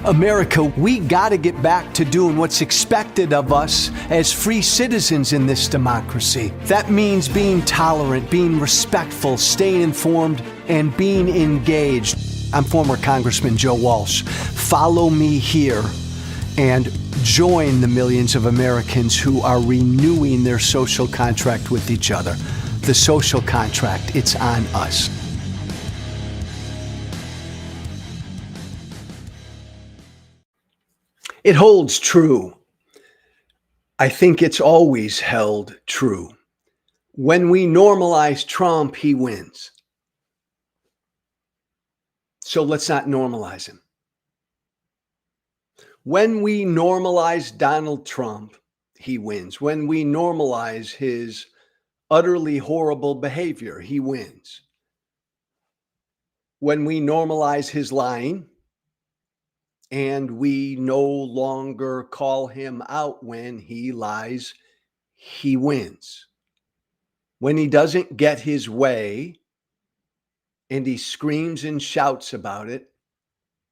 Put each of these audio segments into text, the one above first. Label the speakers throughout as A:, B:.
A: America, we got to get back to doing what's expected of us as free citizens in this democracy. That means being tolerant, being respectful, staying informed, and being engaged. I'm former Congressman Joe Walsh. Follow me here and join the millions of Americans who are renewing their social contract with each other. The social contract, it's on us. It holds true. I think it's always held true. When we normalize Trump, he wins. So let's not normalize him. When we normalize Donald Trump, he wins. When we normalize his utterly horrible behavior, he wins. When we normalize his lying, and we no longer call him out when he lies, he wins. When he doesn't get his way and he screams and shouts about it,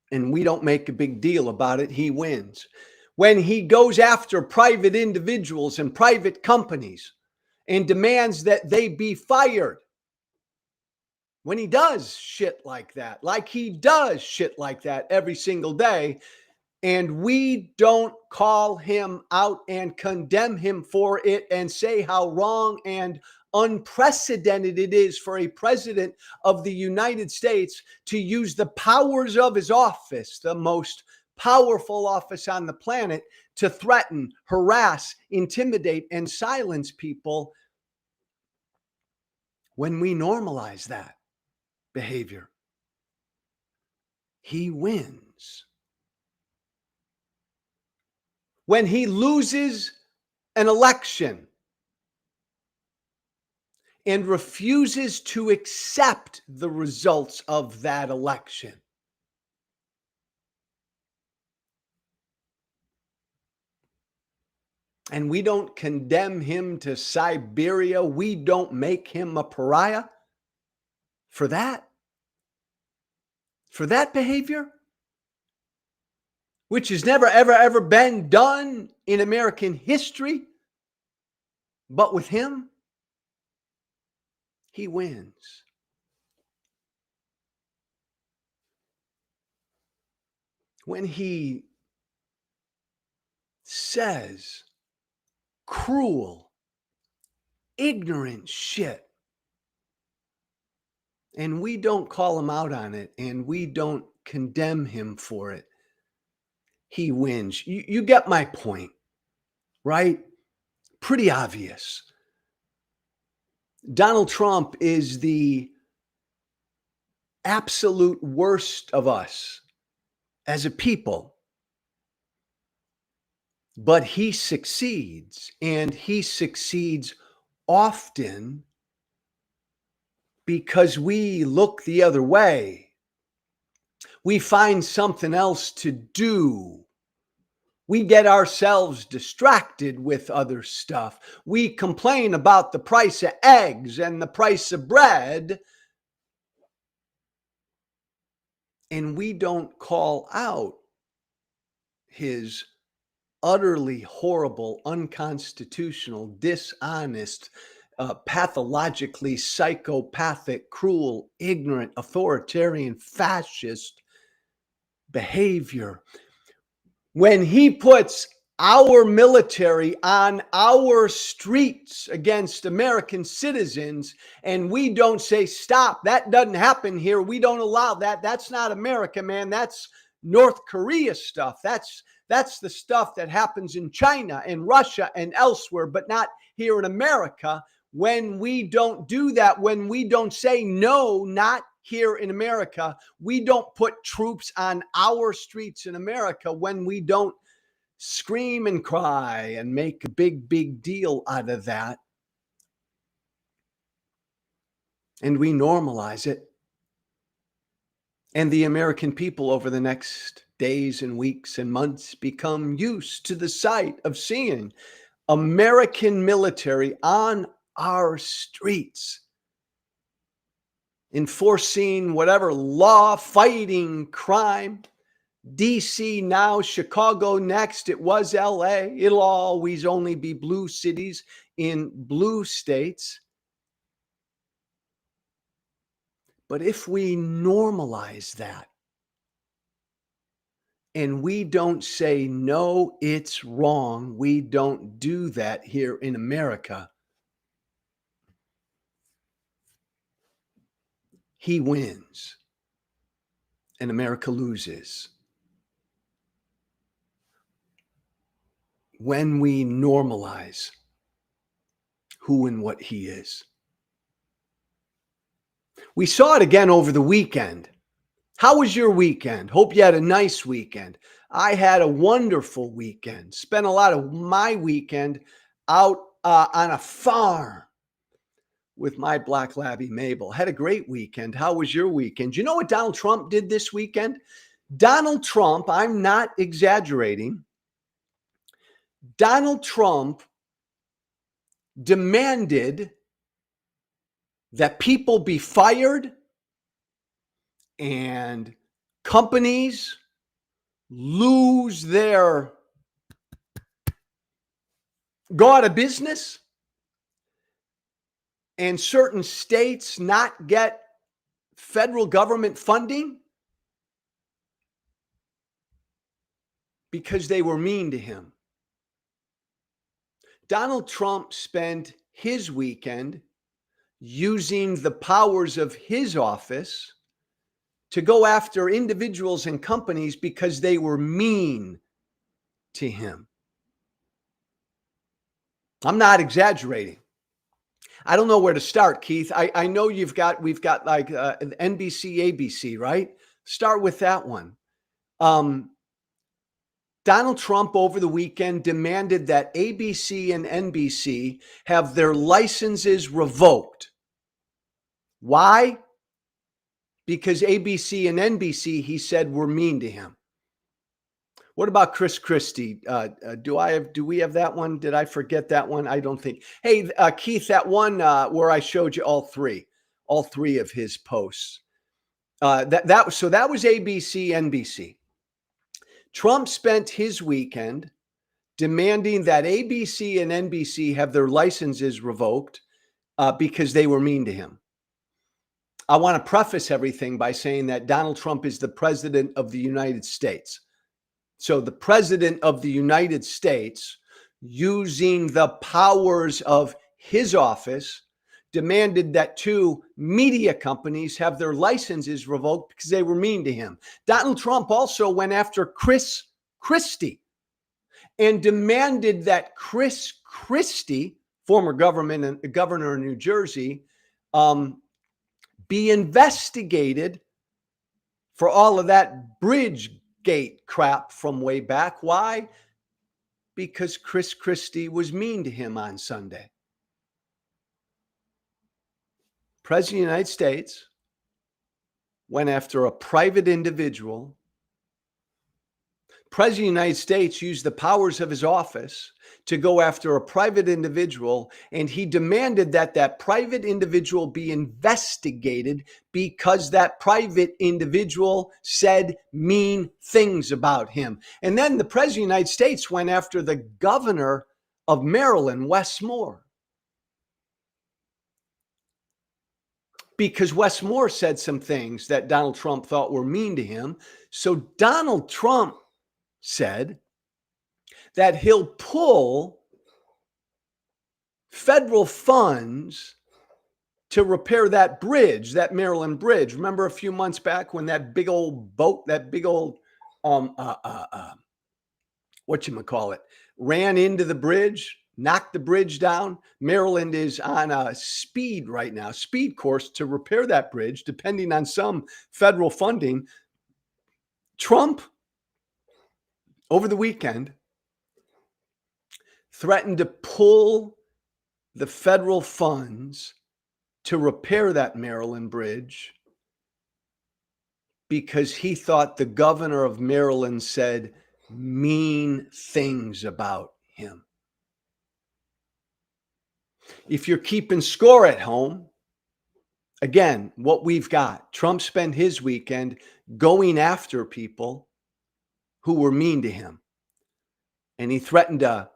A: and we don't make a big deal about it, he wins. When he goes after private individuals and private companies and demands that they be fired, when he does shit like that, like he does shit like that every single day, and we don't call him out and condemn him for it and say how wrong and unprecedented it is for a president of the United States to use the powers of his office, the most powerful office on the planet, to threaten, harass, intimidate, and silence people. When we normalize that behavior, he wins. When he loses an election and refuses to accept the results of that election, and we don't condemn him to Siberia, we don't make him a pariah for that behavior, which has never, ever been done in American history. But with him, he wins. When he says cruel, ignorant shit, and we don't call him out on it, and we don't condemn him for it, he wins. You get my point, right? Pretty obvious. Donald Trump is the absolute worst of us as a people. But he succeeds, and he succeeds often because we look the other way. We find something else to do. We get ourselves distracted with other stuff. We complain about the price of eggs and the price of bread, and we don't call out his utterly horrible, unconstitutional, dishonest, pathologically psychopathic, cruel, ignorant, authoritarian, fascist behavior. When he puts our military on our streets against American citizens, and we don't say, stop, that doesn't happen here, we don't allow that, that's not America, man, that's North Korea stuff, that's the stuff that happens in China and Russia and elsewhere, but not here in America. When we don't do that, when we don't say no, not here in America, we don't put troops on our streets in America, when we don't scream and cry and make a big deal out of that, and we normalize it, and the American people over the next days and weeks and months become used to the sight of seeing American military on our streets, enforcing whatever law, fighting crime DC now, Chicago next. It was LA. It'll always only be blue cities in blue states. But if we normalize that and we don't say, no, it's wrong, we don't do that here in America, he wins and America loses. When we normalize who and what he is. We saw it again over the weekend. How was your weekend? Hope you had a nice weekend. I had a wonderful weekend. Spent a lot of my weekend out on a farm with my black labby Mabel. Had a great weekend. How was your weekend? You know what Donald Trump did this weekend? Donald Trump, I'm not exaggerating, Donald Trump demanded that people be fired and companies lose their go out of business and certain states not get federal government funding because they were mean to him. Donald Trump spent his weekend using the powers of his office to go after individuals and companies because they were mean to him. I'm not exaggerating. I don't know where to start, Keith. I know we've got like NBC, ABC, right? Start with that one. Donald Trump over the weekend demanded that ABC and NBC have their licenses revoked. Why? Because ABC and NBC, he said, were mean to him. What about Chris Christie? Do we have that one? Did I forget that one? I don't think. Hey, Keith, that one where I showed you all three of his posts. So that was ABC, NBC. Trump spent his weekend demanding that ABC and NBC have their licenses revoked because they were mean to him. I want to preface everything by saying that Donald Trump is the president of the United States. So the president of the United States, using the powers of his office, demanded that two media companies have their licenses revoked because they were mean to him. Donald Trump also went after Chris Christie and demanded that Chris Christie, former governor of New Jersey, be investigated for all of that Bridgegate crap from way back. Why? Because Chris Christie was mean to him on Sunday. President of the United States went after a private individual. President of the United States used the powers of his office to go after a private individual, and he demanded that that private individual be investigated because that private individual said mean things about him. And then the President of the United States went after the governor of Maryland, Wes Moore, because Wes Moore said some things that Donald Trump thought were mean to him. So Donald Trump said that he'll pull federal funds to repair that bridge, that Maryland bridge. Remember a few months back when that big old boat, that big old, whatchamacallit, ran into the bridge, knocked the bridge down. Maryland is on a speed course to repair that bridge, depending on some federal funding. Trump, over the weekend, threatened to pull the federal funds to repair that Maryland bridge because he thought the governor of Maryland said mean things about him. If you're keeping score at home, again, what we've got, Trump spent his weekend going after people who were mean to him. And he threatened to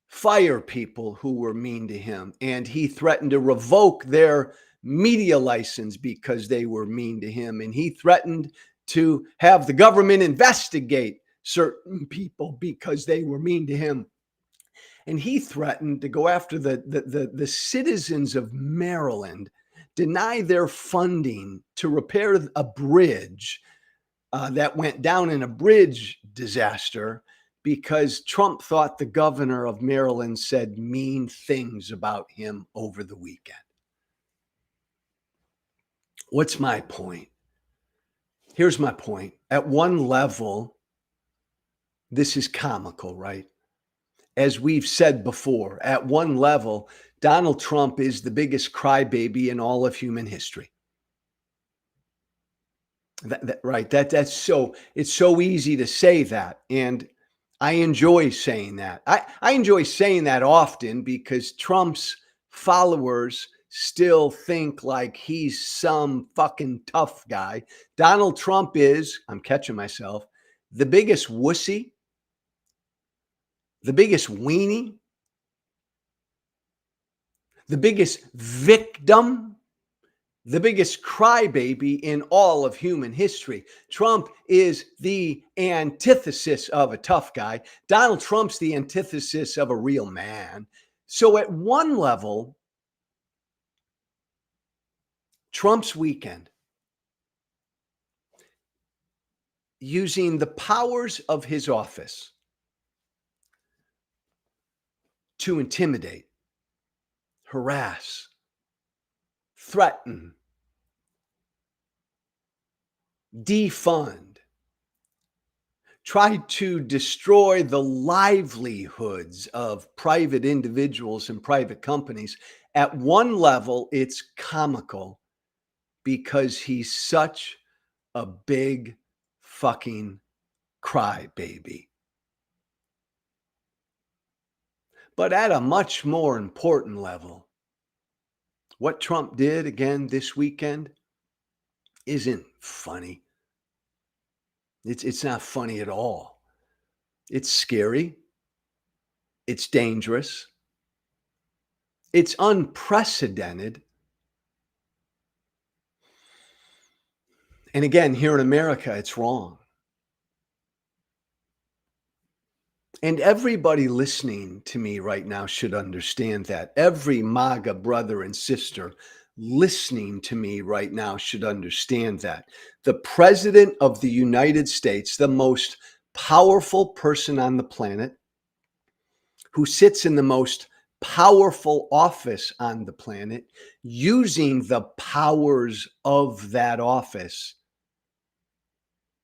A: fire people who were mean to him. And he threatened to revoke their media license because they were mean to him. And he threatened to have the government investigate certain people because they were mean to him. And he threatened to go after the citizens of Maryland, deny their funding to repair a bridge that went down in a bridge disaster because Trump thought the governor of Maryland said mean things about him over the weekend. What's my point? Here's my point. At one level, this is comical, right? As we've said before, at one level, Donald Trump is the biggest crybaby in all of human history. That's so, it's so easy to say that. And I enjoy saying that. I enjoy saying that often because Trump's followers still think like he's some fucking tough guy. Donald Trump is, I'm catching myself, the biggest wussy, the biggest weenie, the biggest victim, the biggest crybaby in all of human history. Trump is the antithesis of a tough guy. Donald Trump's the antithesis of a real man. So at one level, Trump's weekend, using the powers of his office to intimidate, harass, threaten, defund, try to destroy the livelihoods of private individuals and private companies. At one level, it's comical because he's such a big fucking crybaby. But at a much more important level, what Trump did again this weekend isn't funny. It's not funny at all. It's scary. It's dangerous. It's unprecedented. And again, here in America, it's wrong. And everybody listening to me right now should understand that. Every MAGA brother and sister listening to me right now should understand that. The President of the United States, the most powerful person on the planet, who sits in the most powerful office on the planet, using the powers of that office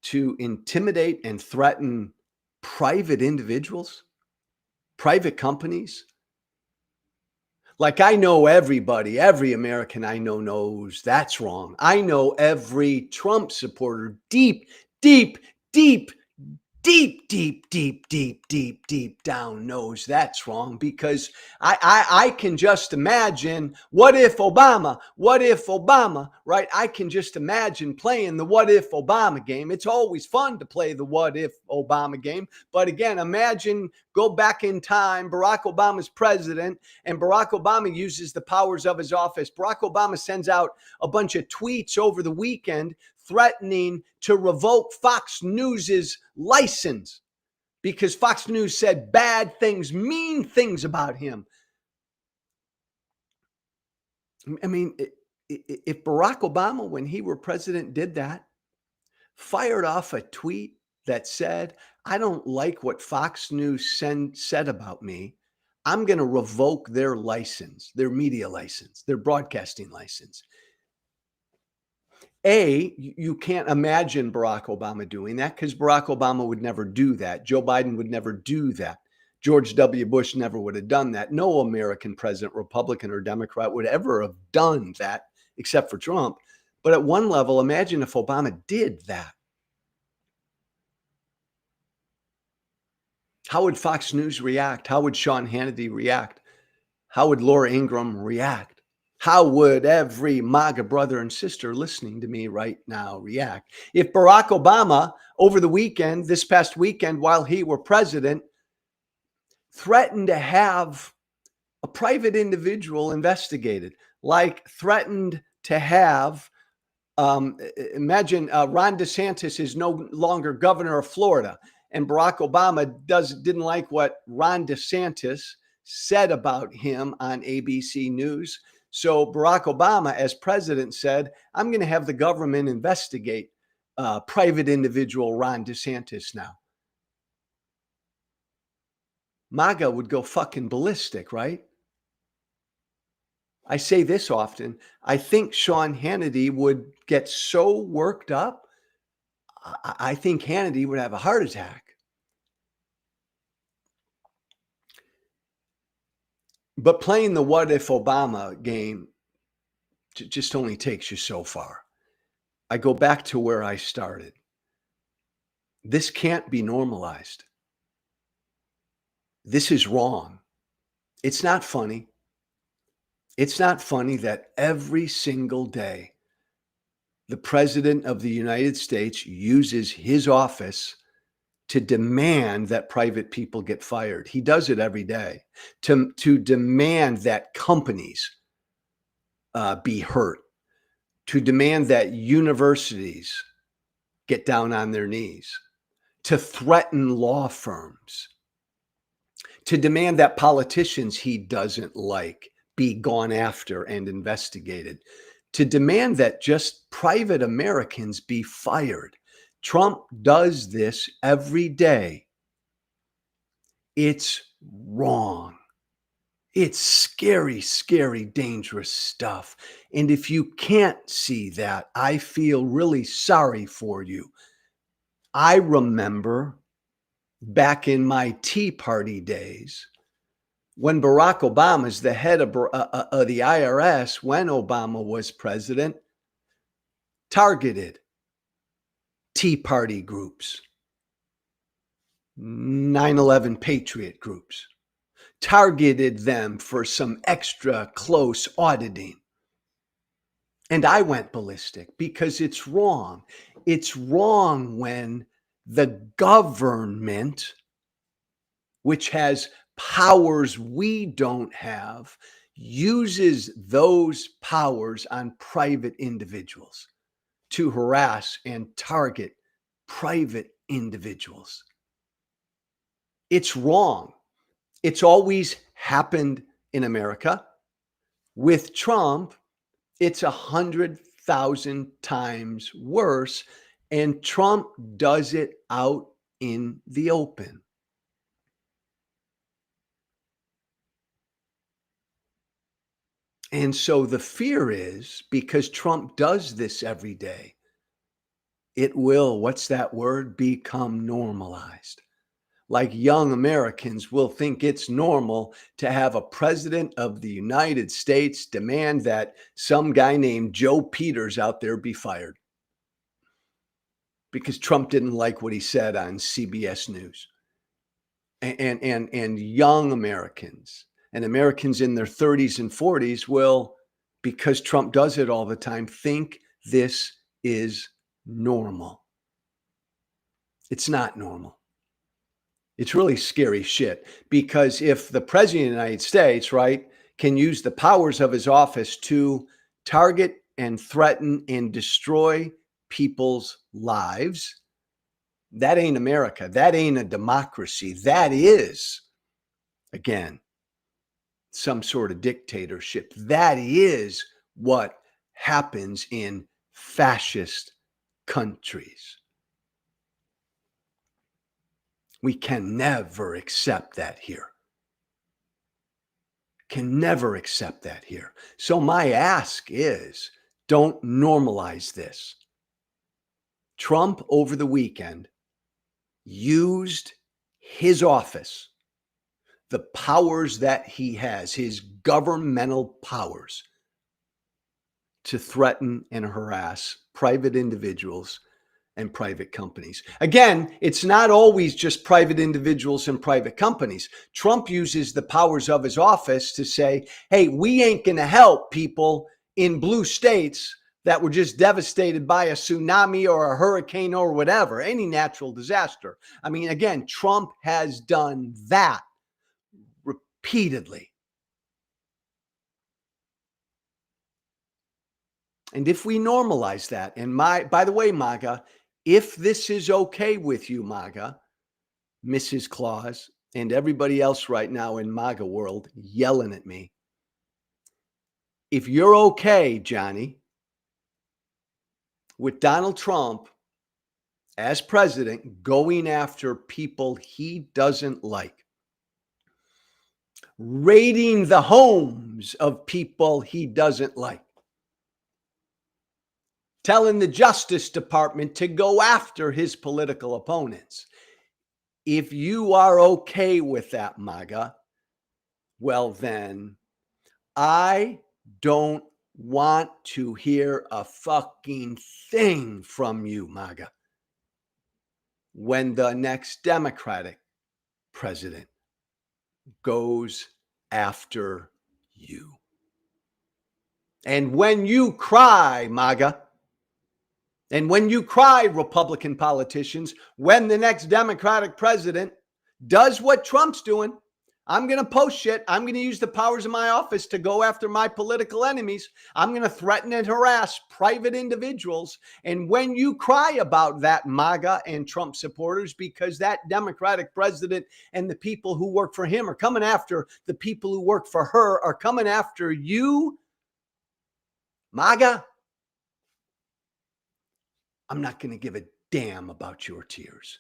A: to intimidate and threaten private individuals, private companies. Like, I know everybody, every American I know knows that's wrong. I know every Trump supporter deep, deep, deep, deep, deep, deep, deep, deep, deep down knows that's wrong, because I can just imagine, what if Obama, right? I can just imagine playing the what if Obama game. It's always fun to play the what if Obama game. But again, imagine, go back in time, Barack Obama's president, and Barack Obama uses the powers of his office. Barack Obama sends out a bunch of tweets over the weekend threatening to revoke Fox News's license because Fox News said bad things, mean things about him. I mean, if Barack Obama, when he were president, did that, fired off a tweet that said, I don't like what Fox News said about me, I'm going to revoke their license, their media license, their broadcasting license. You can't imagine Barack Obama doing that because Barack Obama would never do that. Joe Biden would never do that. George W. Bush never would have done that. No American president, Republican or Democrat, would ever have done that except for Trump. But at one level, imagine if Obama did that. How would Fox News react? How would Sean Hannity react? How would Laura Ingraham react? How would every MAGA brother and sister listening to me right now react if Barack Obama, over the weekend, this past weekend, while he were president, threatened to have a private individual investigated, like threatened to have imagine Ron DeSantis is no longer governor of Florida, and Barack Obama didn't like what Ron DeSantis said about him on ABC News. So Barack Obama, as president, said, "I'm going to have the government investigate private individual Ron DeSantis now." MAGA would go fucking ballistic, right? I say this often. I think Sean Hannity would get so worked up. I think Hannity would have a heart attack. But playing the what if Obama game just only takes you so far. I go back to where I started. This can't be normalized. This is wrong. It's not funny. It's not funny that every single day the president of the United States uses his office to demand that private people get fired. He does it every day to demand that companies be hurt, to demand that universities get down on their knees, to threaten law firms, to demand that politicians he doesn't like be gone after and investigated, to demand that just private Americans be fired. Trump does this every day. It's wrong. It's scary, scary, dangerous stuff. And if you can't see that, I feel really sorry for you. I remember back in my Tea Party days when Barack Obama is the head of the IRS, when Obama was president, targeted Tea Party groups, 9/11 Patriot groups, targeted them for some extra close auditing. And I went ballistic because it's wrong. It's wrong when the government, which has powers we don't have, uses those powers on private individuals to harass and target private individuals. It's wrong. It's always happened in America. With Trump, it's 100,000 times worse, and Trump does it out in the open. And so the fear is because Trump does this every day, it will, what's that word? Become normalized. Like young Americans will think it's normal to have a president of the United States demand that some guy named Joe Peters out there be fired because Trump didn't like what he said on CBS News. And young Americans and Americans in their 30s and 40s will, because Trump does it all the time, think this is normal. It's not normal. It's really scary shit because if the president of the United States, right, can use the powers of his office to target and threaten and destroy people's lives, that ain't America. That ain't a democracy. That is, again, some sort of dictatorship. That is what happens in fascist countries. We can never accept that here. Can never accept that here. So my ask is, don't normalize this. Trump over the weekend used his office, the powers that he has, his governmental powers, to threaten and harass private individuals and private companies. Again, it's not always just private individuals and private companies. Trump uses the powers of his office to say, hey, we ain't going to help people in blue states that were just devastated by a tsunami or a hurricane or whatever, any natural disaster. I mean, again, Trump has done that repeatedly. And if we normalize that, and by the way, MAGA, if this is okay with you, MAGA, Mrs. Claus, and everybody else right now in MAGA world yelling at me, if you're okay, Johnny, with Donald Trump as president going after people he doesn't like, raiding the homes of people he doesn't like, telling the Justice Department to go after his political opponents. If you are okay with that, MAGA, well, then I don't want to hear a fucking thing from you, MAGA, when the next Democratic president goes after you. And when you cry, MAGA, and when you cry, Republican politicians, when the next Democratic president does what Trump's doing, I'm going to post shit. I'm going to use the powers of my office to go after my political enemies. I'm going to threaten and harass private individuals. And when you cry about that, MAGA and Trump supporters, because that Democratic president and the people who work for him are coming after the people who work for her, are coming after you, MAGA, I'm not going to give a damn about your tears,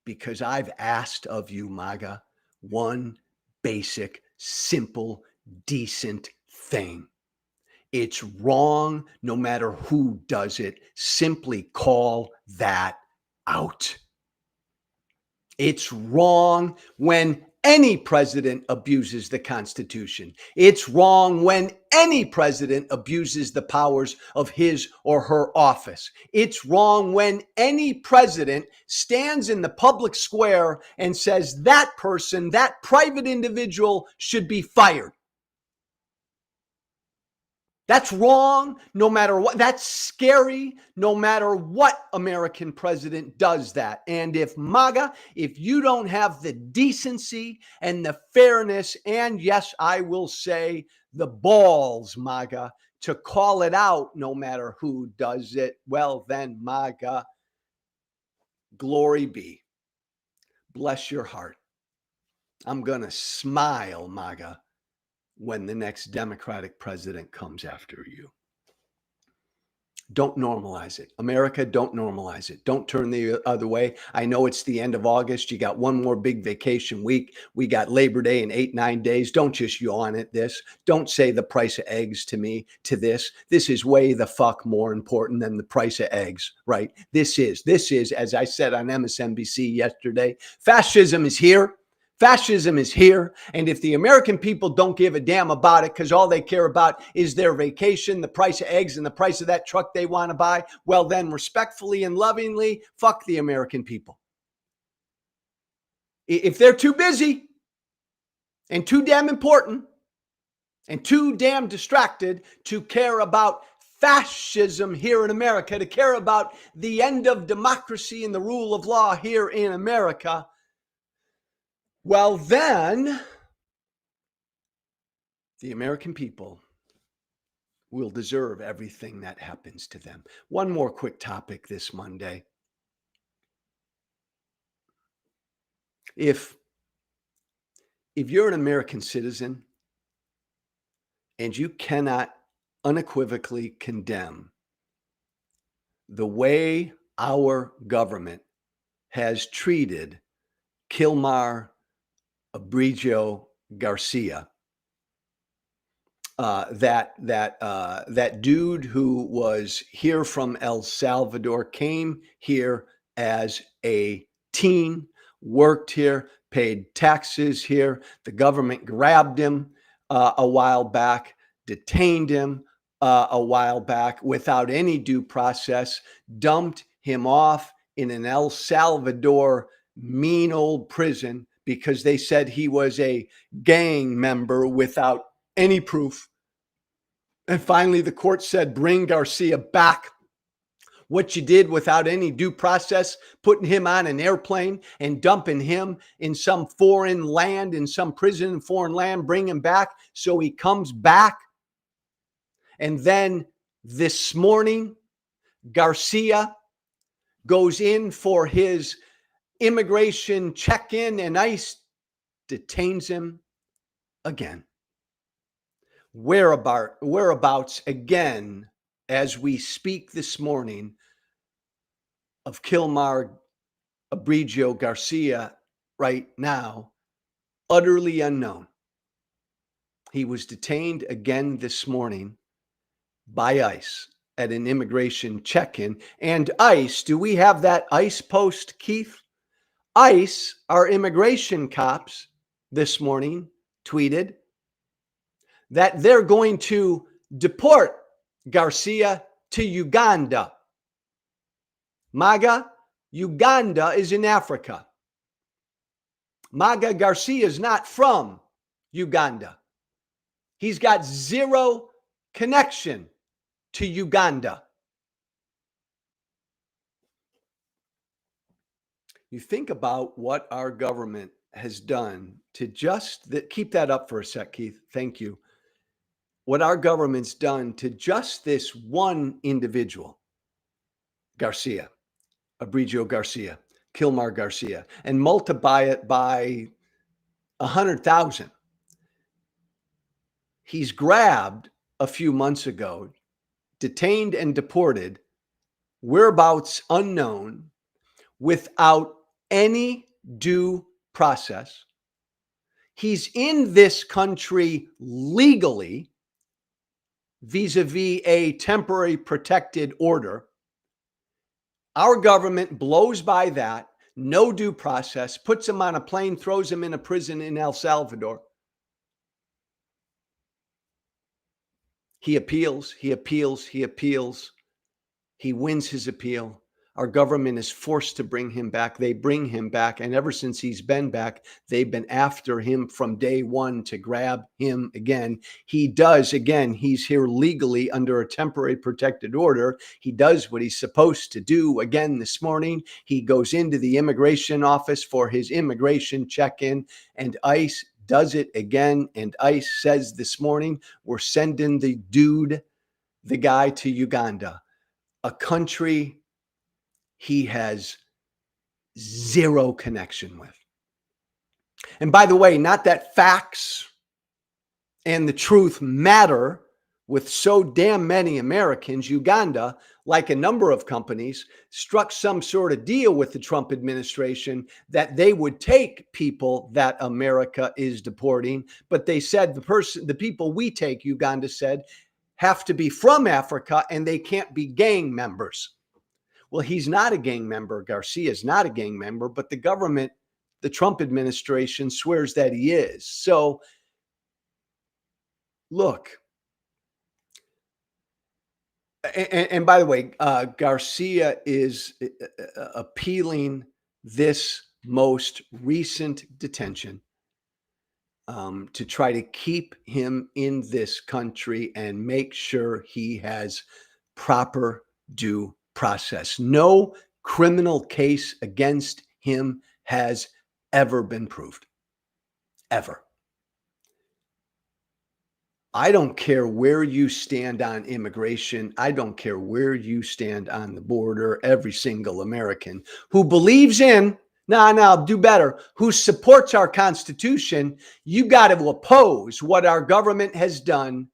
A: because I've asked of you, MAGA, one basic, simple, decent thing. It's wrong no matter who does it. Simply call that out. It's wrong when any president abuses the Constitution. It's wrong when any president abuses the powers of his or her office. It's wrong when any president stands in the public square and says that person, that private individual, should be fired. That's wrong no matter what. That's scary no matter what American president does that. And if MAGA, if you don't have the decency and the fairness, and yes, I will say the balls, MAGA, to call it out no matter who does it, well, then MAGA, glory be. Bless your heart. I'm going to smile, MAGA, when the next Democratic president comes after you. Don't normalize it. America, don't normalize it. Don't turn the other way. I know it's the end of August. You got one more big vacation week. We got Labor Day in 8-9 days. Don't just yawn at this. Don't say the price of eggs to me, to this. This is way the fuck more important than the price of eggs, right? This is, as I said on MSNBC yesterday, fascism is here. Fascism is here. And if the American people don't give a damn about it because all they care about is their vacation, the price of eggs, and the price of that truck they want to buy, well, then respectfully and lovingly, fuck the American people. If they're too busy and too damn important and too damn distracted to care about fascism here in America, to care about the end of democracy and the rule of law here in America, well, then the American people will deserve everything that happens to them. One more quick topic this Monday. If you're an American citizen and you cannot unequivocally condemn the way our government has treated Kilmar Abrigio Garcia, that dude who was here from El Salvador, came here as a teen, worked here, paid taxes here. The government grabbed him a while back, detained him, a while back without any due process, dumped him off in an El Salvador mean old prison because they said he was a gang member without any proof. And finally, the court said, bring Garcia back. What you did without any due process, putting him on an airplane and dumping him in some foreign land, in some prison in foreign land, bring him back so he comes back. And then this morning, Garcia goes in for his immigration check-in and ICE detains him again. Whereabouts again, as we speak this morning, of Kilmar Abrigio Garcia right now, utterly unknown. He was detained again this morning by ICE at an immigration check-in. And ICE, do we have that ICE post, Keith? ICE, our immigration cops, this morning tweeted that they're going to deport Garcia to Uganda. MAGA, Uganda is in Africa. MAGA Garcia is not from Uganda. He's got zero connection to Uganda. You think about what our government has done to keep that up for a sec, Keith. Thank you. What our government's done to just this one individual, Garcia, Abrigio Garcia, Kilmar Garcia, and multiply it by 100,000. He's grabbed a few months ago, detained and deported, whereabouts unknown, without any due process. He's in this country legally vis-a-vis a temporary protected order. Our government blows by that, no due process, puts him on a plane, throws him in a prison in El Salvador. He appeals, he appeals, he appeals. He wins his appeal. Our government is forced to bring him back. They bring him back. And ever since he's been back, they've been after him from day one to grab him again. He does, again, he's here legally under a temporary protected order. He does what he's supposed to do. Again, this morning, he goes into the immigration office for his immigration check-in, and ICE does it again. And ICE says this morning, we're sending the guy to Uganda, a country he has zero connection with. And by the way, not that facts and the truth matter with so damn many Americans. Uganda, like a number of companies, struck some sort of deal with the Trump administration that they would take people that America is deporting, but they said the people we take, Uganda said, have to be from Africa and they can't be gang members. Well, he's not a gang member. Garcia is not a gang member, but the government, the Trump administration, swears that he is. So, look, and by the way, Garcia is appealing this most recent detention to try to keep him in this country and make sure he has proper due process. No criminal case against him has ever been proved. Ever. I don't care where you stand on immigration. I don't care where you stand on the border. Every single American who believes in, do better, who supports our Constitution, you got to oppose what our government has done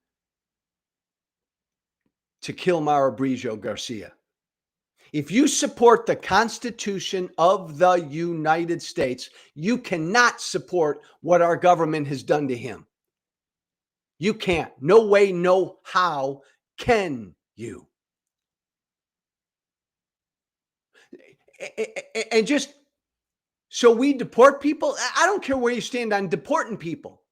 A: to Kilmar Abrigio Garcia. If you support the Constitution of the United States, you cannot support what our government has done to him. You can't. No way, no how can you. And just so we deport people, I don't care where you stand on deporting people.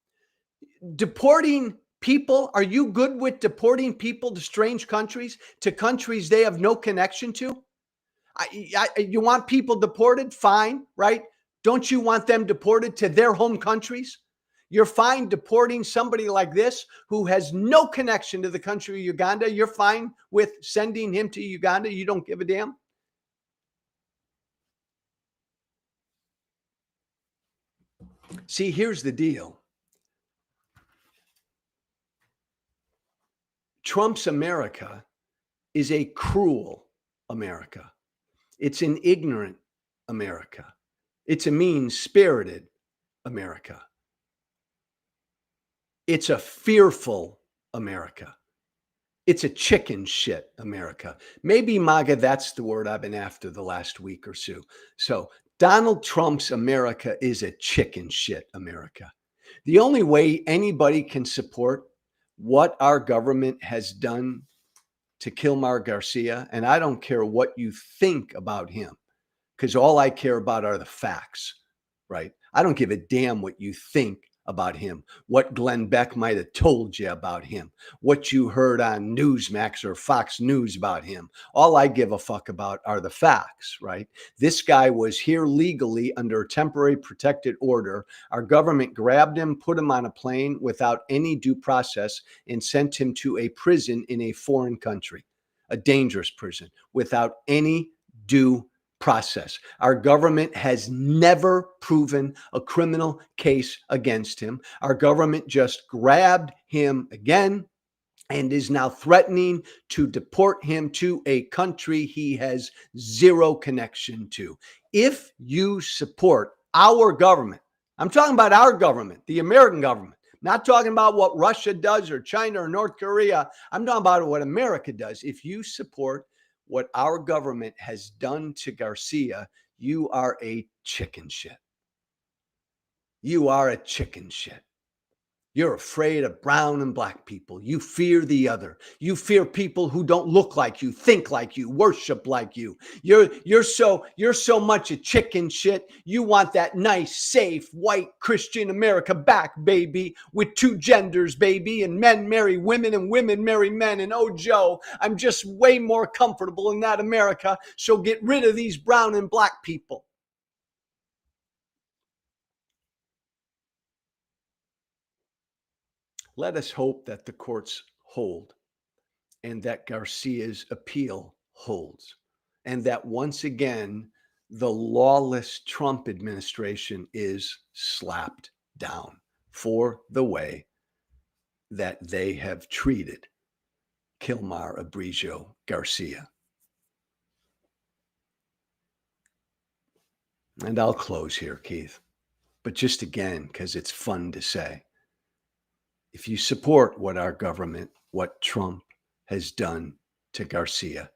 A: Deporting People, are you good with deporting people to strange countries, to countries they have no connection to? You want people deported? Fine, right? Don't you want them deported to their home countries? You're fine deporting somebody like this who has no connection to the country of Uganda. You're fine with sending him to Uganda. You don't give a damn. See, here's the deal. Trump's America is a cruel America. It's an ignorant America. It's a mean-spirited America. It's a fearful America. It's a chicken shit America. Maybe MAGA, that's the word I've been after the last week or so. So Donald Trump's America is a chicken shit America. The only way anybody can support what our government has done to Kilmar Garcia, and I don't care what you think about him, because all I care about are the facts, right? I don't give a damn what you think about him, what Glenn Beck might have told you about him, what you heard on Newsmax or Fox News about him. All I give a fuck about are the facts, right? This guy was here legally under a temporary protected order. Our government grabbed him, put him on a plane without any due process, and sent him to a prison in a foreign country, a dangerous prison, without any due process. Our government has never proven a criminal case against him. Our government just grabbed him again and is now threatening to deport him to a country he has zero connection to. If you support our government, I'm talking about our government, the American government, not talking about what Russia does or China or North Korea. I'm talking about what America does. If you support what our government has done to Garcia, you are a chicken shit. You are a chicken shit. You're afraid of brown and black people. You fear the other. You fear people who don't look like you, think like you, worship like you. You're so much a chicken shit. You want that nice, safe, white Christian America back, baby, with two genders, baby, and men marry women and women marry men. And oh, Joe, I'm just way more comfortable in that America. So get rid of these brown and black people. Let us hope that the courts hold and that Garcia's appeal holds, and that once again, the lawless Trump administration is slapped down for the way that they have treated Kilmar Abrigio Garcia. And I'll close here, Keith, but just again, because it's fun to say, if you support what our government, what Trump has done to Garcia,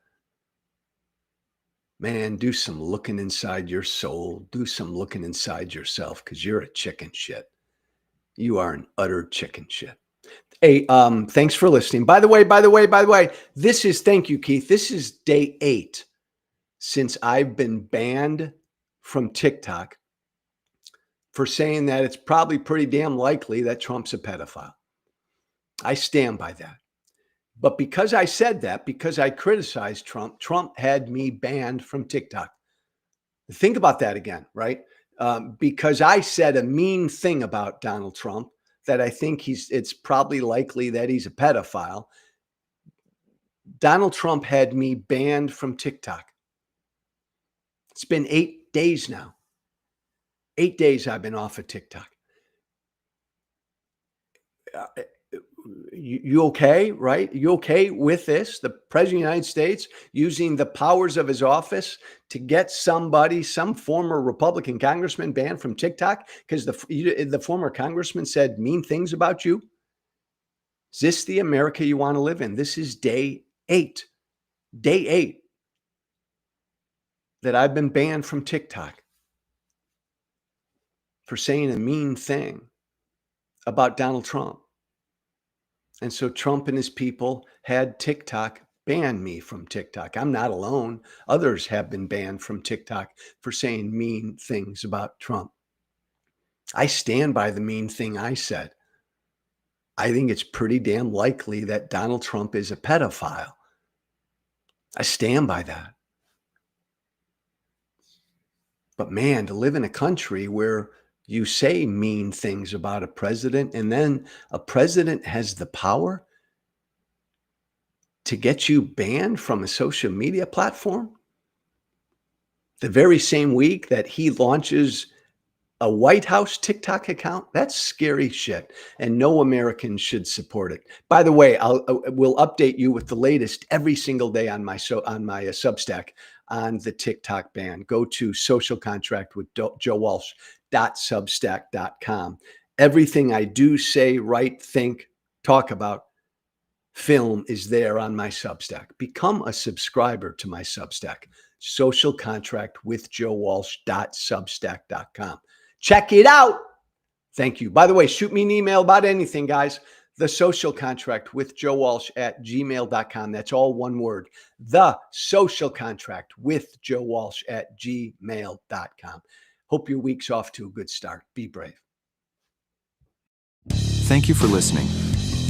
A: man, do some looking inside your soul. Do some looking inside yourself, because you're a chicken shit. You are an utter chicken shit. Hey, thanks for listening. By the way, thank you, Keith. This is day 8 since I've been banned from TikTok for saying that it's probably pretty damn likely that Trump's a pedophile. I stand by that. But because I said that, because I criticized Trump, Trump had me banned from TikTok. Think about that again, right? Because I said a mean thing about Donald Trump, that I think it's probably likely that he's a pedophile. Donald Trump had me banned from TikTok. It's been 8 days now. 8 days I've been off of TikTok. You okay, right? You okay with this? The president of the United States using the powers of his office to get somebody, some former Republican congressman, banned from TikTok because the former congressman said mean things about you? Is this the America you want to live in? This is day 8 that I've been banned from TikTok for saying a mean thing about Donald Trump. And so Trump and his people had TikTok ban me from TikTok. I'm not alone. Others have been banned from TikTok for saying mean things about Trump. I stand by the mean thing I said. I think it's pretty damn likely that Donald Trump is a pedophile. I stand by that. But man, to live in a country where you say mean things about a president and then a president has the power to get you banned from a social media platform the very same week that he launches a White House TikTok account, that's scary shit, and no American should support it. By the way, we'll update you with the latest every single day on my Substack on the TikTok ban. Go to Social Contract with Joe Walsh.substack.com. Everything I do, say, write, think, talk about, film is there on my Substack. Become a subscriber to my Substack, Social Contract with Joe Walsh.substack.com. Check it out. Thank you. By the way, shoot me an email about anything, guys. The Social Contract with Joe Walsh@gmail.com. That's all one word. The Social Contract with Joe Walsh@gmail.com. Hope your week's off to a good start. Be brave.
B: Thank you for listening.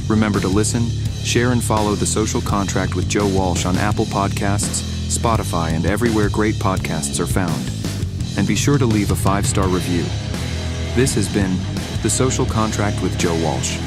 B: Remember to listen, share, and follow The Social Contract with Joe Walsh on Apple Podcasts, Spotify, and everywhere great podcasts are found. And be sure to leave a 5-star review. This has been The Social Contract with Joe Walsh.